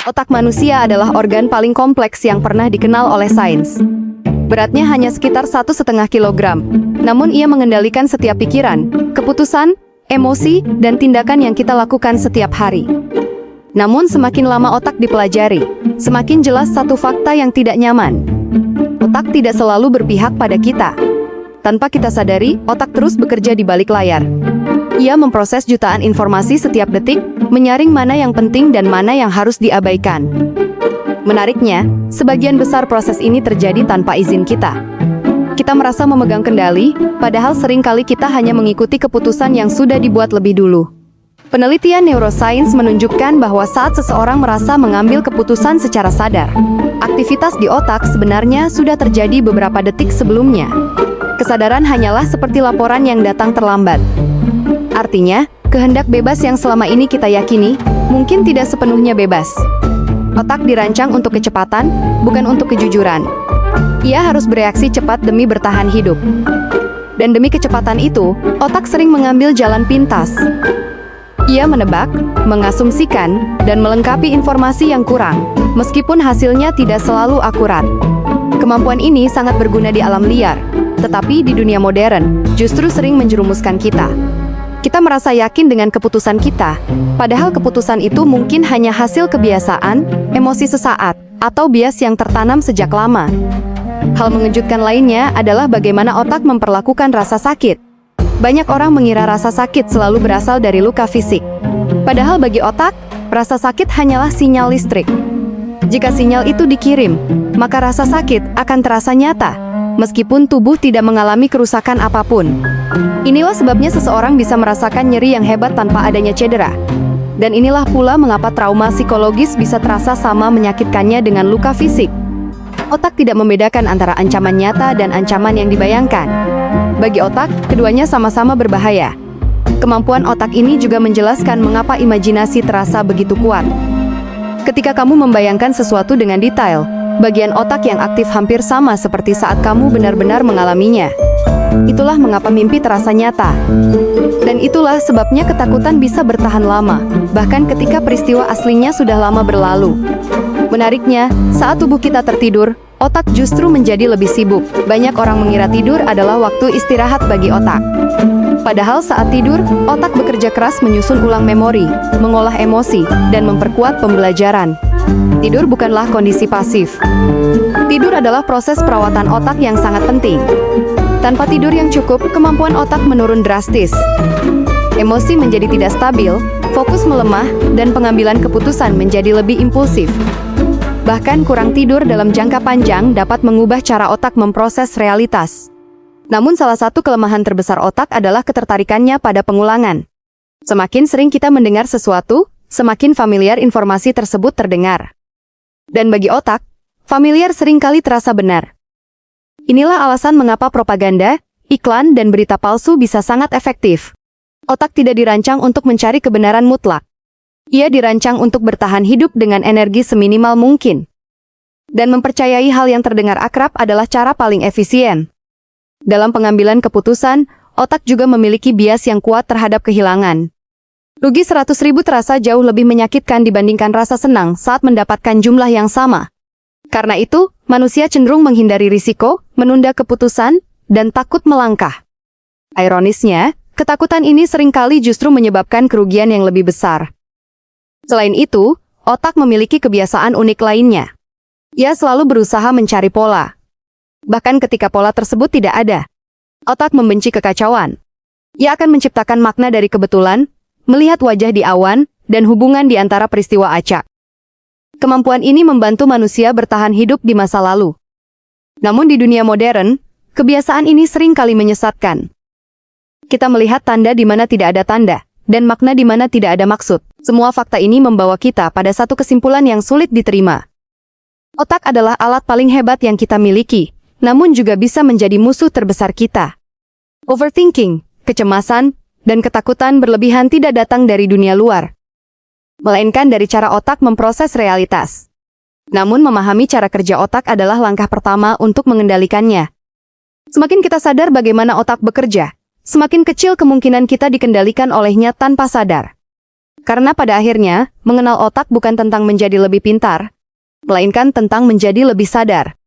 Otak manusia adalah organ paling kompleks yang pernah dikenal oleh sains. Beratnya hanya sekitar 1,5 kilogram, namun ia mengendalikan setiap pikiran, keputusan, emosi, dan tindakan yang kita lakukan setiap hari. Namun semakin lama otak dipelajari, semakin jelas satu fakta yang tidak nyaman. Otak tidak selalu berpihak pada kita. Tanpa kita sadari, otak terus bekerja di balik layar. Ia memproses jutaan informasi setiap detik, menyaring mana yang penting dan mana yang harus diabaikan. Menariknya, sebagian besar proses ini terjadi tanpa izin kita. Kita merasa memegang kendali, padahal seringkali kita hanya mengikuti keputusan yang sudah dibuat lebih dulu. Penelitian neuroscience menunjukkan bahwa saat seseorang merasa mengambil keputusan secara sadar, aktivitas di otak sebenarnya sudah terjadi beberapa detik sebelumnya. Kesadaran hanyalah seperti laporan yang datang terlambat. Artinya, kehendak bebas yang selama ini kita yakini, mungkin tidak sepenuhnya bebas. Otak dirancang untuk kecepatan, bukan untuk kejujuran. Ia harus bereaksi cepat demi bertahan hidup. Dan demi kecepatan itu, otak sering mengambil jalan pintas. Ia menebak, mengasumsikan, dan melengkapi informasi yang kurang, meskipun hasilnya tidak selalu akurat. Kemampuan ini sangat berguna di alam liar, tetapi di dunia modern, justru sering menjerumuskan kita. Kita merasa yakin dengan keputusan kita, padahal keputusan itu mungkin hanya hasil kebiasaan, emosi sesaat, atau bias yang tertanam sejak lama. Hal mengejutkan lainnya adalah bagaimana otak memperlakukan rasa sakit. Banyak orang mengira rasa sakit selalu berasal dari luka fisik. Padahal bagi otak, rasa sakit hanyalah sinyal listrik. Jika sinyal itu dikirim, maka rasa sakit akan terasa nyata, meskipun tubuh tidak mengalami kerusakan apapun. Inilah sebabnya seseorang bisa merasakan nyeri yang hebat tanpa adanya cedera. Dan inilah pula mengapa trauma psikologis bisa terasa sama menyakitkannya dengan luka fisik. Otak tidak membedakan antara ancaman nyata dan ancaman yang dibayangkan. Bagi otak, keduanya sama-sama berbahaya. Kemampuan otak ini juga menjelaskan mengapa imajinasi terasa begitu kuat. Ketika kamu membayangkan sesuatu dengan detail, bagian otak yang aktif hampir sama seperti saat kamu benar-benar mengalaminya. Itulah mengapa mimpi terasa nyata. Dan itulah sebabnya ketakutan bisa bertahan lama, bahkan ketika peristiwa aslinya sudah lama berlalu. Menariknya, saat tubuh kita tertidur, otak justru menjadi lebih sibuk. Banyak orang mengira tidur adalah waktu istirahat bagi otak. Padahal saat tidur, otak bekerja keras menyusun ulang memori, mengolah emosi, dan memperkuat pembelajaran. Tidur bukanlah kondisi pasif. Tidur adalah proses perawatan otak yang sangat penting. Tanpa tidur yang cukup, kemampuan otak menurun drastis. Emosi menjadi tidak stabil, fokus melemah, dan pengambilan keputusan menjadi lebih impulsif. Bahkan kurang tidur dalam jangka panjang dapat mengubah cara otak memproses realitas. Namun salah satu kelemahan terbesar otak adalah ketertarikannya pada pengulangan. Semakin sering kita mendengar sesuatu, semakin familiar informasi tersebut terdengar. Dan bagi otak, familiar seringkali terasa benar. Inilah alasan mengapa propaganda, iklan, dan berita palsu bisa sangat efektif. Otak tidak dirancang untuk mencari kebenaran mutlak. Ia dirancang untuk bertahan hidup dengan energi seminimal mungkin. Dan mempercayai hal yang terdengar akrab adalah cara paling efisien. Dalam pengambilan keputusan, otak juga memiliki bias yang kuat terhadap kehilangan. Rugi 100.000 terasa jauh lebih menyakitkan dibandingkan rasa senang saat mendapatkan jumlah yang sama. Karena itu, manusia cenderung menghindari risiko, menunda keputusan, dan takut melangkah. Ironisnya, ketakutan ini seringkali justru menyebabkan kerugian yang lebih besar. Selain itu, otak memiliki kebiasaan unik lainnya. Ia selalu berusaha mencari pola. Bahkan ketika pola tersebut tidak ada, otak membenci kekacauan. Ia akan menciptakan makna dari kebetulan, melihat wajah di awan, dan hubungan di antara peristiwa acak. Kemampuan ini membantu manusia bertahan hidup di masa lalu. Namun di dunia modern, kebiasaan ini sering kali menyesatkan. Kita melihat tanda di mana tidak ada tanda, dan makna di mana tidak ada maksud. Semua fakta ini membawa kita pada satu kesimpulan yang sulit diterima. Otak adalah alat paling hebat yang kita miliki, namun juga bisa menjadi musuh terbesar kita. Overthinking, kecemasan, dan ketakutan berlebihan tidak datang dari dunia luar, melainkan dari cara otak memproses realitas. Namun memahami cara kerja otak adalah langkah pertama untuk mengendalikannya. Semakin kita sadar bagaimana otak bekerja, semakin kecil kemungkinan kita dikendalikan olehnya tanpa sadar. Karena pada akhirnya, mengenal otak bukan tentang menjadi lebih pintar, melainkan tentang menjadi lebih sadar.